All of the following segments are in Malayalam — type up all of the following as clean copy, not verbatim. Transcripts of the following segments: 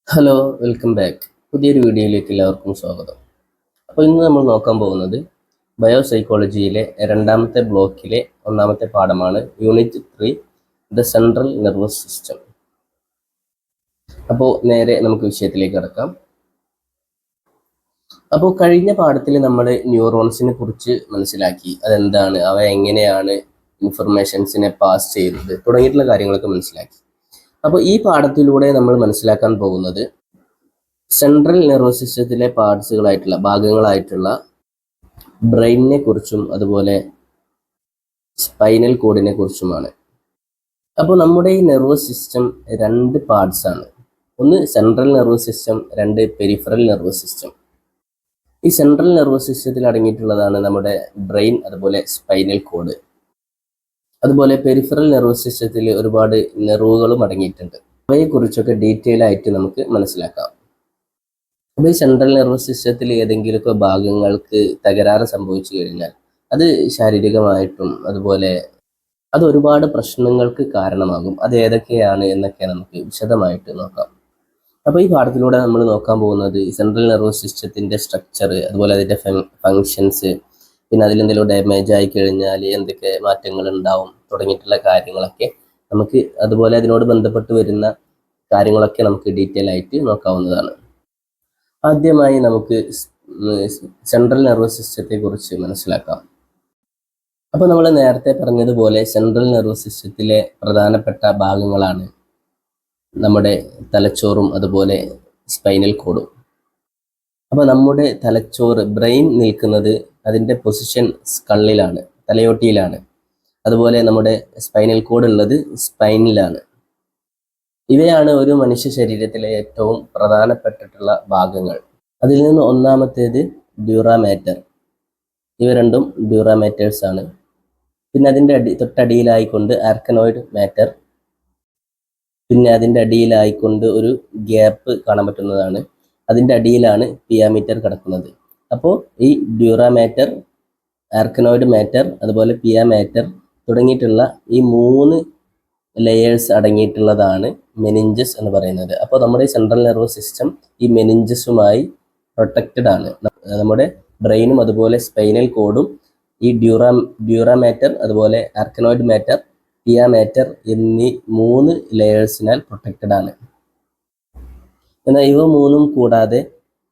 Hello, welcome back. പുതിയൊരു വീഡിയോയിലേക്ക് എല്ലാവർക്കും സ്വാഗതം. അപ്പോൾ ഇന്ന് നമ്മൾ നോക്കാൻ പോകുന്നത് ബയോസൈക്കോളജിയിലെ രണ്ടാമത്തെ ബ്ലോക്കിലെ ഒന്നാമത്തെ പാഠമാണ് unit 3, the central nervous system. അപ്പോൾ നേരെ നമുക്ക് വിഷയത്തിലേക്ക് കടക്കാം. അപ്പോൾ കഴിഞ്ഞ പാഠത്തിൽ നമ്മൾ ന്യൂറോൺസിനെ കുറിച്ച് മനസ്സിലാക്കി. അതെന്താണ്, അവ എങ്ങനെയാണ് ഇൻഫർമേഷൻസിനെ പാസ് ചെയ്യുന്നത് തുടങ്ങിയിട്ടുള്ള കാര്യങ്ങളൊക്കെ മനസ്സിലാക്കി. അപ്പോൾ ഈ പാഠത്തിലൂടെ നമ്മൾ മനസ്സിലാക്കാൻ പോകുന്നത് സെൻട്രൽ നെർവസ് സിസ്റ്റത്തിലെ ഭാഗങ്ങളായിട്ടുള്ള ബ്രെയിനിനെ കുറിച്ചും അതുപോലെ സ്പൈനൽ കോഡിനെ കുറിച്ചുമാണ്. അപ്പോൾ നമ്മുടെ ഈ നെർവസ് സിസ്റ്റം രണ്ട് പാർട്സ് ആണ്. ഒന്ന് സെൻട്രൽ നെർവസ് സിസ്റ്റം, രണ്ട് പെരിഫറൽ നെർവസ് സിസ്റ്റം. ഈ സെൻട്രൽ നെർവസ് സിസ്റ്റത്തിൽ അടങ്ങിയിട്ടുള്ളതാണ് നമ്മുടെ ബ്രെയിൻ, അതുപോലെ സ്പൈനൽ കോഡ്. അതുപോലെ പെരിഫറൽ നെർവസ് സിസ്റ്റത്തിൽ ഒരുപാട് നെർവുകളും അടങ്ങിയിട്ടുണ്ട്. അവയെക്കുറിച്ചൊക്കെ ഡീറ്റെയിൽ ആയിട്ട് നമുക്ക് മനസ്സിലാക്കാം. അപ്പോൾ ഈ സെൻട്രൽ നെർവസ് സിസ്റ്റത്തിൽ ഏതെങ്കിലുമൊക്കെ ഭാഗങ്ങൾക്ക് തകരാറ് സംഭവിച്ചു കഴിഞ്ഞാൽ അത് ശാരീരികമായിട്ടും അതുപോലെ അത് ഒരുപാട് പ്രശ്നങ്ങൾക്ക് കാരണമാകും. അത് ഏതൊക്കെയാണ് എന്നൊക്കെ നമുക്ക് വിശദമായിട്ട് നോക്കാം. അപ്പോൾ ഈ പാഠത്തിലൂടെ നമ്മൾ നോക്കാൻ പോകുന്നത് സെൻട്രൽ നെർവസ് സിസ്റ്റത്തിൻ്റെ സ്ട്രക്ചർ, അതുപോലെ അതിൻ്റെ ഫങ്ഷൻസ്, പിന്നെ അതിലെന്തെങ്കിലും ഡാമേജ് ആയി കഴിഞ്ഞാൽ എന്തൊക്കെ മാറ്റങ്ങൾ ഉണ്ടാവും തുടങ്ങിയിട്ടുള്ള കാര്യങ്ങളൊക്കെ നമുക്ക്, അതുപോലെ അതിനോട് ബന്ധപ്പെട്ട് വരുന്ന കാര്യങ്ങളൊക്കെ നമുക്ക് ഡീറ്റെയിൽ ആയിട്ട് നോക്കാവുന്നതാണ്. ആദ്യമായി നമുക്ക് സെൻട്രൽ നെർവസ് സിസ്റ്റത്തെ കുറിച്ച് മനസ്സിലാക്കാം. അപ്പോൾ നമ്മൾ നേരത്തെ പറഞ്ഞതുപോലെ സെൻട്രൽ നെർവസ് സിസ്റ്റത്തിലെ പ്രധാനപ്പെട്ട ഭാഗങ്ങളാണ് നമ്മുടെ തലച്ചോറും അതുപോലെ സ്പൈനൽ കോഡും. അപ്പോൾ നമ്മുടെ തലച്ചോറ്, ബ്രെയിൻ നിൽക്കുന്നത് അതിൻ്റെ പൊസിഷൻ സ്കള്ളിലാണ്, തലയോട്ടിയിലാണ്. അതുപോലെ നമ്മുടെ സ്പൈനൽ കോഡ് ഉള്ളത് സ്പൈനിലാണ്. ഇവയാണ് ഒരു മനുഷ്യ ശരീരത്തിലെ ഏറ്റവും പ്രധാനപ്പെട്ടിട്ടുള്ള ഭാഗങ്ങൾ. അതിൽ നിന്ന് ഒന്നാമത്തേത് ഡ്യൂറാമാറ്റർ. ഇവ രണ്ടും ഡ്യൂറാമാറ്റേഴ്സ് ആണ്. പിന്നെ അതിൻ്റെ തൊട്ടടിയിലായിക്കൊണ്ട് ആർക്കനോയിഡ് മാറ്റർ, പിന്നെ അതിൻ്റെ അടിയിലായിക്കൊണ്ട് ഒരു ഗ്യാപ്പ് കാണാൻ പറ്റുന്നതാണ്. അതിൻ്റെ അടിയിലാണ് പിയാമീറ്റർ കിടക്കുന്നത്. അപ്പോൾ ഈ ഡ്യൂറാമാറ്റർ, ആർക്കനോയിഡ് മാറ്റർ, അതുപോലെ പിയാമാറ്റർ തുടങ്ങിയിട്ടുള്ള ഈ 3 ലെയേഴ്സ് അടങ്ങിയിട്ടുള്ളതാണ് മെനിഞ്ചസ് എന്ന് പറയുന്നത്. അപ്പോൾ നമ്മുടെ ഈ സെൻട്രൽ നെർവസ് സിസ്റ്റം ഈ മെനിഞ്ചസുമായി പ്രൊട്ടക്റ്റഡ് ആണ്. നമ്മുടെ ബ്രെയിനും അതുപോലെ സ്പൈനൽ കോഡും ഈ ഡ്യൂറാമാറ്റർ, അതുപോലെ ആർക്കനോയിഡ് മാറ്റർ, പിയാമാറ്റർ എന്നീ 3 ലെയേഴ്സിനാൽ പ്രൊട്ടക്റ്റഡ് ആണ്. എന്നാൽ ഇവ 3ഉം കൂടാതെ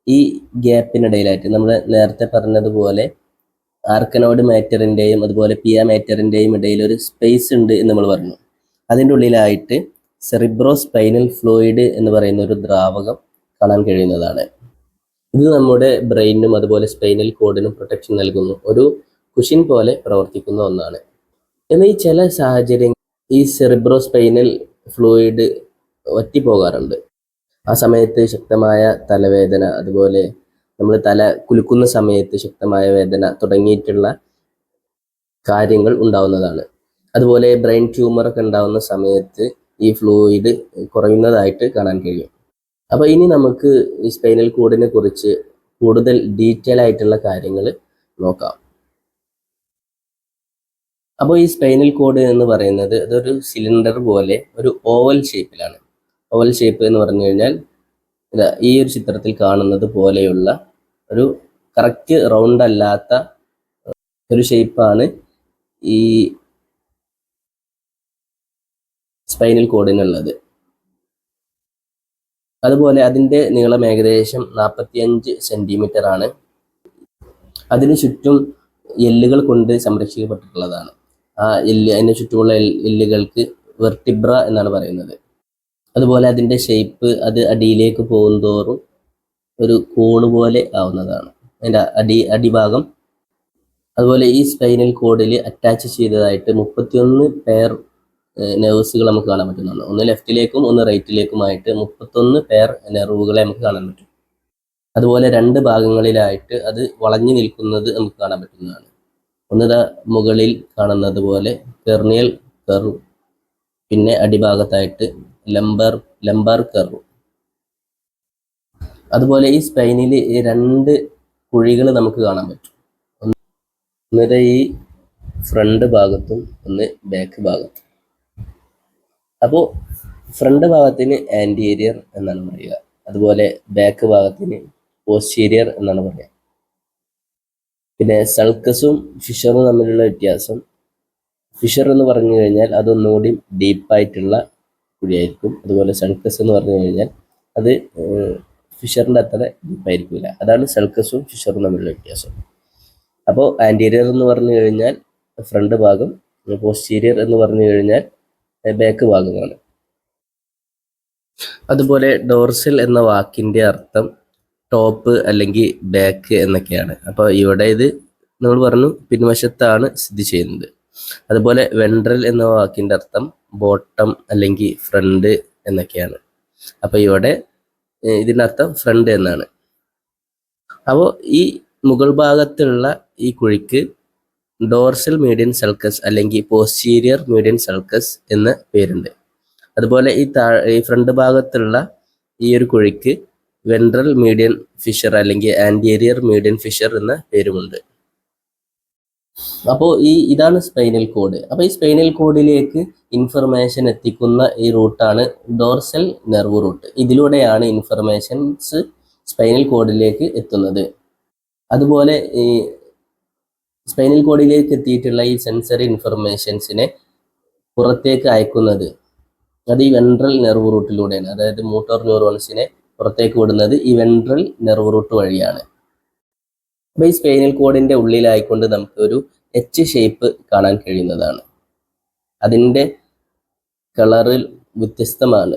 ഈ ഗ്യാപ്പിനിടയിലായിട്ട് നമ്മൾ നേരത്തെ പറഞ്ഞതുപോലെ ആർക്കനോയിഡ് മാറ്ററിൻ്റെയും അതുപോലെ പിയാമാറ്ററിൻ്റെയും ഇടയിൽ ഒരു സ്പേസ് ഉണ്ട് എന്ന് നമ്മൾ പറഞ്ഞു. അതിൻ്റെ ഉള്ളിലായിട്ട് സെറിബ്രോസ്പൈനൽ ഫ്ലൂയിഡ് എന്ന് പറയുന്ന ഒരു ദ്രാവകം കാണാൻ കഴിയുന്നതാണ്. ഇത് നമ്മുടെ ബ്രെയിനും അതുപോലെ സ്പൈനൽ കോഡിനും പ്രൊട്ടക്ഷൻ നൽകുന്നു. ഒരു കുഷിൻ പോലെ പ്രവർത്തിക്കുന്ന ഒന്നാണ്. എന്നാൽ ഈ ചില സാഹചര്യങ്ങൾ ഈ സെറിബ്രോസ്പൈനൽ ഫ്ലൂയിഡ് വറ്റിപ്പോകാറുണ്ട്. ആ സമയത്ത് ശക്തമായ തലവേദന, അതുപോലെ നമ്മൾ തല കുലുക്കുന്ന സമയത്ത് ശക്തമായ വേദന തുടങ്ങിയിട്ടുള്ള കാര്യങ്ങൾ ഉണ്ടാവുന്നതാണ്. അതുപോലെ ബ്രെയിൻ ട്യൂമറൊക്കെ ഉണ്ടാവുന്ന സമയത്ത് ഈ ഫ്ലൂയിഡ് കുറയുന്നതായിട്ട് കാണാൻ കഴിയും. അപ്പോൾ ഇനി നമുക്ക് ഈ സ്പൈനൽ കോഡിനെ കുറിച്ച് കൂടുതൽ ഡീറ്റെയിൽ ആയിട്ടുള്ള കാര്യങ്ങൾ നോക്കാം. അപ്പോൾ ഈ സ്പൈനൽ കോഡ് എന്ന് പറയുന്നത് അതൊരു സിലിണ്ടർ പോലെ ഒരു ഓവൽ ഷേപ്പിലാണ്. ഓവൽ ഷേപ്പ് എന്ന് പറഞ്ഞു കഴിഞ്ഞാൽ ഈ ഒരു ചിത്രത്തിൽ കാണുന്നത് പോലെയുള്ള ഒരു കറക്റ്റ് റൗണ്ട് അല്ലാത്ത ഒരു ഷേപ്പാണ് ഈ സ്പൈനൽ കോഡിനുള്ളത്. അതുപോലെ അതിൻ്റെ നീളം ഏകദേശം 45 സെൻറ്റിമീറ്റർ ആണ്. അതിനു ചുറ്റും എല്ലുകൾ കൊണ്ട് സംരക്ഷിക്കപ്പെട്ടിട്ടുള്ളതാണ്. ആ അതിന് ചുറ്റുമുള്ള എല്ലുകൾക്ക് വെർട്ടിബ്ര എന്നാണ് പറയുന്നത്. അതുപോലെ അതിൻ്റെ ഷേപ്പ് അത് അടിയിലേക്ക് പോകുന്തോറും ഒരു കോണ് പോലെ ആവുന്നതാണ് അതിൻ്റെ അടിഭാഗം. അതുപോലെ ഈ സ്പൈനൽ കോഡിൽ അറ്റാച്ച് ചെയ്തതായിട്ട് 31 പെയർ നെർവ്സുകൾ നമുക്ക് കാണാൻ പറ്റുന്നതാണ്. ഒന്ന് ലെഫ്റ്റിലേക്കും ഒന്ന് റൈറ്റിലേക്കുമായിട്ട് 31 പെയർ നെർവുകളെ നമുക്ക് കാണാൻ പറ്റും. അതുപോലെ 2 ഭാഗങ്ങളിലായിട്ട് അത് വളഞ്ഞു നിൽക്കുന്നത് നമുക്ക് കാണാൻ പറ്റുന്നതാണ്. ഒന്ന് മുകളിൽ കാണുന്നത് പോലെ പെർണിയൽ കർവ്, പിന്നെ അടിഭാഗത്തായിട്ട് ലംബാർ കർവ്. അതുപോലെ ഈ സ്പൈനിൽ 2 കുഴികൾ നമുക്ക് കാണാൻ പറ്റും. ഒന്ന് ഈ ഫ്രണ്ട് ഭാഗത്തും ഒന്ന് ബാക്ക് ഭാഗത്തും. അപ്പോൾ ഫ്രണ്ട് ഭാഗത്തിന് ആൻറ്റീരിയർ എന്നാണ് പറയുക, അതുപോലെ ബാക്ക് ഭാഗത്തിന് പോസ്റ്റീരിയർ എന്നാണ് പറയുക. പിന്നെ സൾക്കസും ഫിഷറും തമ്മിലുള്ള വ്യത്യാസം, ഫിഷർ എന്ന് പറഞ്ഞു കഴിഞ്ഞാൽ അതൊന്നുകൂടി ഡീപ്പായിട്ടുള്ള കുഴിയായിരിക്കും. അതുപോലെ സൾക്കസ് എന്ന് പറഞ്ഞു കഴിഞ്ഞാൽ അത് ഫിഷറിൻ്റെ അത്ര ഡീപ്പായിരിക്കില്ല. അതാണ് സൾക്കസും ഫിഷറും തമ്മിലുള്ള വ്യത്യാസം. അപ്പോൾ ആൻറ്റീരിയർ എന്ന് പറഞ്ഞു കഴിഞ്ഞാൽ ഫ്രണ്ട് ഭാഗം, പോസ്റ്റീരിയർ എന്ന് പറഞ്ഞു കഴിഞ്ഞാൽ ബാക്ക് ഭാഗമാണ്. അതുപോലെ ഡോർസൽ എന്ന വാക്കിൻ്റെ അർത്ഥം ടോപ്പ് അല്ലെങ്കിൽ ബാക്ക് എന്നൊക്കെയാണ്. അപ്പോൾ ഇവിടെ ഇത് നമ്മൾ പറഞ്ഞു പിൻവശത്താണ് സ്ഥിതി ചെയ്യുന്നത്. അതുപോലെ വെൻട്രൽ എന്ന വാക്കിൻ്റെ അർത്ഥം ബോട്ടം അല്ലെങ്കിൽ ഫ്രണ്ട് എന്നൊക്കെയാണ്. അപ്പോൾ ഇവിടെ ഇതിൻ്റെ അർത്ഥം ഫ്രണ്ട് എന്നാണ്. അപ്പോൾ ഈ മുകൾ ഭാഗത്തുള്ള ഈ കുഴിക്ക് ഡോർസൽ മീഡിയൻ സൾക്കസ് അല്ലെങ്കിൽ പോസ്റ്റീരിയർ മീഡിയൻ സൾക്കസ് എന്ന പേരുണ്ട്. അതുപോലെ ഈ ഫ്രണ്ട് ഭാഗത്തുള്ള ഈ ഒരു കുഴിക്ക് വെൻട്രൽ മീഡിയൻ ഫിഷർ അല്ലെങ്കിൽ ആൻറ്റീരിയർ മീഡിയൻ ഫിഷർ എന്ന പേരുമുണ്ട്. അപ്പോൾ ഇതാണ് സ്പൈനൽ കോഡ്. അപ്പോൾ ഈ സ്പൈനൽ കോഡിലേക്ക് ഇൻഫർമേഷൻ എത്തിക്കുന്ന ഈ റൂട്ടാണ് ഡോർസൽ നെർവ് റൂട്ട്. ഇതിലൂടെയാണ് ഇൻഫർമേഷൻസ് സ്പൈനൽ കോഡിലേക്ക് എത്തുന്നത്. അതുപോലെ ഈ സ്പൈനൽ കോഡിലേക്ക് എത്തിയിട്ടുള്ള ഈ സെൻസറി ഇൻഫർമേഷൻസിനെ പുറത്തേക്ക് അയക്കുന്നത് അത് ഈ വെൻട്രൽ നെർവ് റൂട്ടിലൂടെയാണ്. അതായത് മോട്ടോർ ന്യൂറോൺസിനെ പുറത്തേക്ക് വിടുന്നത് ഈ വെൻട്രൽ നെർവ് റൂട്ട് വഴിയാണ്. അപ്പോൾ ഈ സ്പൈനൽ കോഡിൻ്റെ ഉള്ളിലായിക്കൊണ്ട് നമുക്ക് ഒരു എച്ച് ഷേപ്പ് കാണാൻ കഴിയുന്നതാണ്. അതിൻ്റെ കളറിൽ വ്യത്യസ്തമാണ്,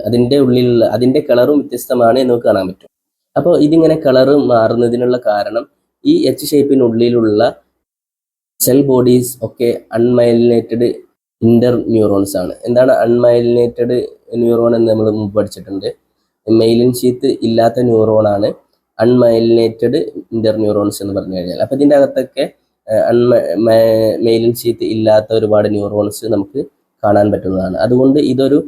അതിൻ്റെ കളറും വ്യത്യസ്തമാണ് എന്ന് നമുക്ക് കാണാൻ പറ്റും. അപ്പോൾ ഇതിങ്ങനെ കളറ് മാറുന്നതിനുള്ള കാരണം ഈ എച്ച് ഷേപ്പിനുള്ളിലുള്ള സെൽ ബോഡീസ് ഒക്കെ അൺമൈലിനേറ്റഡ് ഇന്റർ ന്യൂറോൺസ് ആണ്. എന്താണ് അൺമൈലിനേറ്റഡ് ന്യൂറോൺ എന്ന് നമ്മൾ മുമ്പ് പഠിച്ചിട്ടുണ്ട്. മെയിലിൻ ഷീത്ത് ഇല്ലാത്ത ന്യൂറോണാണ് അൺമൈലിനേറ്റഡ് ഇന്റർ ന്യൂറോൺസ് എന്ന് പറഞ്ഞു കഴിഞ്ഞാൽ. അപ്പോൾ ഇതിൻ്റെ അകത്തൊക്കെ മെയിലിൻ ഷീത്ത് ഇല്ലാത്ത ഒരുപാട് ന്യൂറോൺസ് നമുക്ക് കാണാൻ പറ്റുന്നതാണ്. അതുകൊണ്ട് ഇതൊരു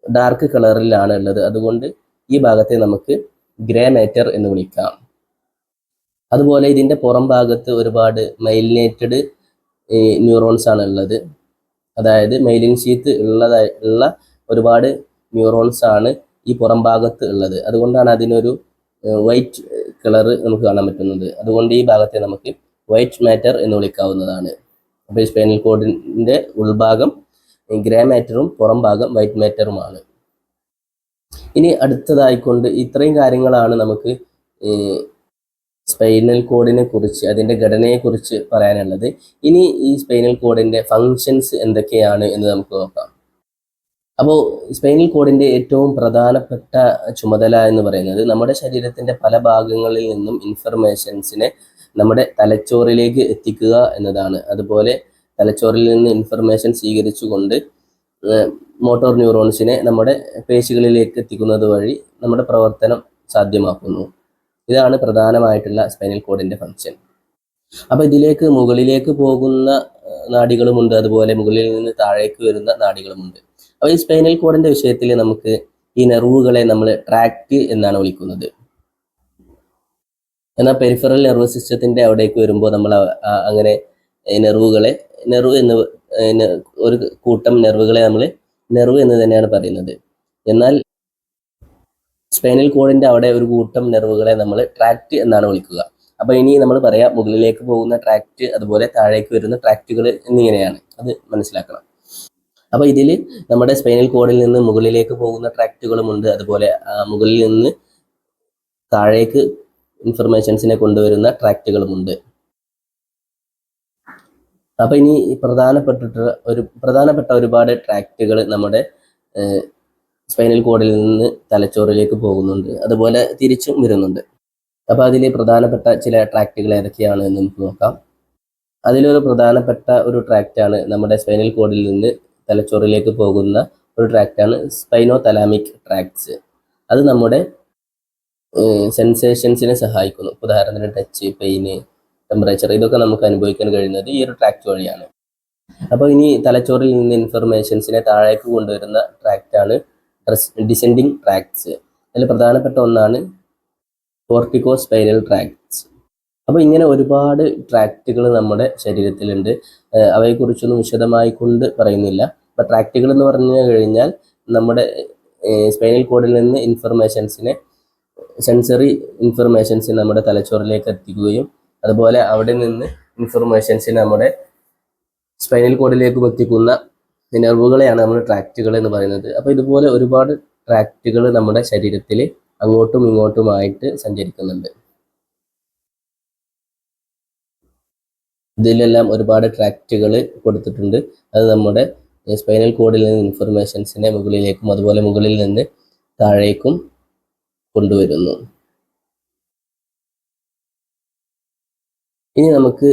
ഡാർക്ക് കളറിലാണ് ഉള്ളത്. അതുകൊണ്ട് ഈ ഭാഗത്തെ നമുക്ക് ഗ്രേ മാറ്റർ എന്ന് വിളിക്കാം. അതുപോലെ ഇതിൻ്റെ പുറം ഭാഗത്ത് ഒരുപാട് മൈലിനേറ്റഡ് ന്യൂറോൺസ് ആണ് ഉള്ളത്. അതായത് മെയിലിൻ ഷീത്ത് ഉള്ള ഒരുപാട് ന്യൂറോൺസ് ആണ് ഈ പുറം ഭാഗത്ത് ഉള്ളത്. അതുകൊണ്ടാണ് അതിനൊരു വൈറ്റ് കളറ് നമുക്ക് കാണാൻ പറ്റുന്നത്. അതുകൊണ്ട് ഈ ഭാഗത്തെ നമുക്ക് വൈറ്റ് മാറ്റർ എന്ന് വിളിക്കാവുന്നതാണ്. അപ്പോൾ ഈ സ്പൈനൽ കോഡിൻ്റെ ഉൾഭാഗം ഗ്രേ മാറ്ററും പുറം ഭാഗം വൈറ്റ് മാറ്ററുമാണ്. ഇനി അടുത്തതായിക്കൊണ്ട് ഇത്രയും കാര്യങ്ങളാണ് നമുക്ക് സ്പൈനൽ കോഡിനെ കുറിച്ച്, അതിൻ്റെ ഘടനയെക്കുറിച്ച് പറയാനുള്ളത്. ഇനി ഈ സ്പൈനൽ കോഡിൻ്റെ ഫങ്ഷൻസ് എന്തൊക്കെയാണ് എന്ന് നമുക്ക് നോക്കാം. അപ്പോൾ സ്പൈനൽ കോഡിൻ്റെ ഏറ്റവും പ്രധാനപ്പെട്ട ചുമതല എന്ന് പറയുന്നത് നമ്മുടെ ശരീരത്തിൻ്റെ പല ഭാഗങ്ങളിൽ നിന്നും ഇൻഫർമേഷൻസിനെ നമ്മുടെ തലച്ചോറിലേക്ക് എത്തിക്കുക എന്നതാണ്. അതുപോലെ തലച്ചോറിൽ നിന്ന് ഇൻഫർമേഷൻ സ്വീകരിച്ചുകൊണ്ട് മോട്ടോർ ന്യൂറോൺസിനെ നമ്മുടെ പേശികളിലേക്ക് എത്തിക്കുന്നത് വഴി നമ്മുടെ പ്രവർത്തനം സാധ്യമാക്കുന്നു. ഇതാണ് പ്രധാനമായിട്ടുള്ള സ്പൈനൽ കോഡിൻ്റെ ഫങ്ഷൻ. അപ്പോൾ ഇതിലേക്ക് മുകളിലേക്ക് പോകുന്ന നാഡികളുമുണ്ട്, അതുപോലെ മുകളിൽ നിന്ന് താഴേക്ക് വരുന്ന നാഡികളുമുണ്ട്. അപ്പോൾ ഈ സ്പൈനൽ കോഡിൻ്റെ വിഷയത്തിൽ നമുക്ക് ഈ നെർവുകളെ നമ്മൾ ട്രാക്റ്റ് എന്നാണ് വിളിക്കുന്നത്. എന്നാൽ പെരിഫറൽ നെർവ് സിസ്റ്റത്തിൻ്റെ അവിടേക്ക് വരുമ്പോൾ നമ്മൾ അങ്ങനെ നെർവ് എന്ന് ഒരു കൂട്ടം നെർവുകളെ നമ്മൾ നെർവ് എന്ന് തന്നെയാണ് പറയുന്നത്. എന്നാൽ സ്പൈനൽ കോഡിൻ്റെ അവിടെ ഒരു കൂട്ടം നെർവുകളെ നമ്മൾ ട്രാക്റ്റ് എന്നാണ് വിളിക്കുക. അപ്പോൾ ഇനി നമ്മൾ പറയാം മുകളിലേക്ക് പോകുന്ന ട്രാക്റ്റ്, അതുപോലെ താഴേക്ക് വരുന്ന ട്രാക്റ്റുകൾ എന്നിങ്ങനെയാണ്. അത് മനസ്സിലാക്കണം. അപ്പോൾ ഇതിൽ നമ്മുടെ സ്പൈനൽ കോഡിൽ നിന്ന് മുകളിലേക്ക് പോകുന്ന ട്രാക്റ്റുകളുമുണ്ട്, അതുപോലെ മുകളിൽ നിന്ന് താഴേക്ക് ഇൻഫർമേഷൻസിനെ കൊണ്ടുവരുന്ന ട്രാക്റ്റുകളുമുണ്ട്. അപ്പോൾ ഇനി പ്രധാനപ്പെട്ട ഒരുപാട് ട്രാക്റ്റുകൾ നമ്മുടെ സ്പൈനൽ കോഡിൽ നിന്ന് തലച്ചോറിലേക്ക് പോകുന്നുണ്ട്, അതുപോലെ തിരിച്ചും വരുന്നുണ്ട്. അപ്പോൾ അതിൽ പ്രധാനപ്പെട്ട ചില ട്രാക്റ്റുകൾ ഏതൊക്കെയാണ് എന്ന് നമുക്ക് നോക്കാം. അതിലൊരു പ്രധാനപ്പെട്ട ഒരു ട്രാക്റ്റാണ് നമ്മുടെ സ്പൈനൽ കോഡിൽ നിന്ന് തലച്ചോറിലേക്ക് പോകുന്ന ഒരു ട്രാക്റ്റാണ് സ്പൈനോ തലാമിക് ട്രാക്ട്സ്. അത് നമ്മുടെ സെൻസേഷൻസിനെ സഹായിക്കുന്നു. ഉദാഹരണത്തിന് ടച്ച്, പെയിന്, ടെമ്പറേച്ചർ, ഇതൊക്കെ നമുക്ക് അനുഭവിക്കാൻ കഴിയുന്നത് ഈ ഒരു ട്രാക്റ്റ് വഴിയാണ്. അപ്പോൾ ഇനി തലച്ചോറിൽ നിന്ന് ഇൻഫർമേഷൻസിനെ താഴേക്ക് കൊണ്ടുവരുന്ന ട്രാക്റ്റാണ് ഡിസെൻഡിങ് ട്രാക്ട്സ്. അതിൽ പ്രധാനപ്പെട്ട ഒന്നാണ് കോർട്ടിക്കോ സ്പൈനൽ ട്രാക്ട്സ്. അപ്പോൾ ഇങ്ങനെ ഒരുപാട് ട്രാക്റ്റുകൾ നമ്മുടെ ശരീരത്തിലുണ്ട്. അവയെക്കുറിച്ചൊന്നും വിശദമായി കൊണ്ട് പറയുന്നില്ല. അപ്പോൾ ട്രാക്റ്റുകൾ എന്ന് പറഞ്ഞു കഴിഞ്ഞാൽ നമ്മുടെ സ്പൈനൽ കോഡിൽ നിന്ന് ഇൻഫർമേഷൻസിനെ സെൻസറി ഇൻഫർമേഷൻസ് നമ്മുടെ തലച്ചോറിലേക്ക് എത്തിക്കുകയും അതുപോലെ അവിടെ നിന്ന് ഇൻഫർമേഷൻസ് നമ്മുടെ സ്പൈനൽ കോഡിലേക്കും എത്തിക്കുന്ന നെർവുകളെയാണ് നമ്മൾ ട്രാക്റ്റുകൾ എന്ന് പറയുന്നത്. അപ്പോൾ ഇതുപോലെ ഒരുപാട് ട്രാക്റ്റുകൾ നമ്മുടെ ശരീരത്തിൽ അങ്ങോട്ടും ഇങ്ങോട്ടുമായിട്ട് സഞ്ചരിക്കുന്നുണ്ട്. ഇതിലെല്ലാം ഒരുപാട് ട്രാക്റ്റുകൾ കൊടുത്തിട്ടുണ്ട്. അത് നമ്മുടെ സ്പൈനൽ കോഡിൽ നിന്ന് ഇൻഫർമേഷൻസിനെ മുകളിലേക്കും അതുപോലെ മുകളിൽ നിന്ന് താഴേക്കും കൊണ്ടുവരുന്നു. ഇനി നമുക്ക്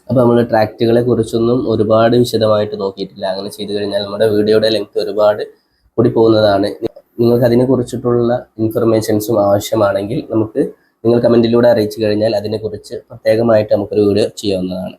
അപ്പോൾ നമ്മൾ ട്രാക്റ്റുകളെ കുറിച്ചൊന്നും ഒരുപാട് വിശദമായിട്ട് നോക്കിയിട്ടില്ല. അങ്ങനെ ചെയ്തു കഴിഞ്ഞാൽ നമ്മുടെ വീഡിയോയുടെ ലെങ്ത് ഒരുപാട് കൂടി പോകുന്നതാണ്. നിങ്ങൾക്ക് അതിനെക്കുറിച്ചിട്ടുള്ള ഇൻഫർമേഷൻസും ആവശ്യമാണെങ്കിൽ നിങ്ങൾ കമൻറ്റിലൂടെ അറിയിച്ചു കഴിഞ്ഞാൽ അതിനെക്കുറിച്ച് പ്രത്യേകമായിട്ട് നമുക്കൊരു വീഡിയോ ചെയ്യാവുന്നതാണ്.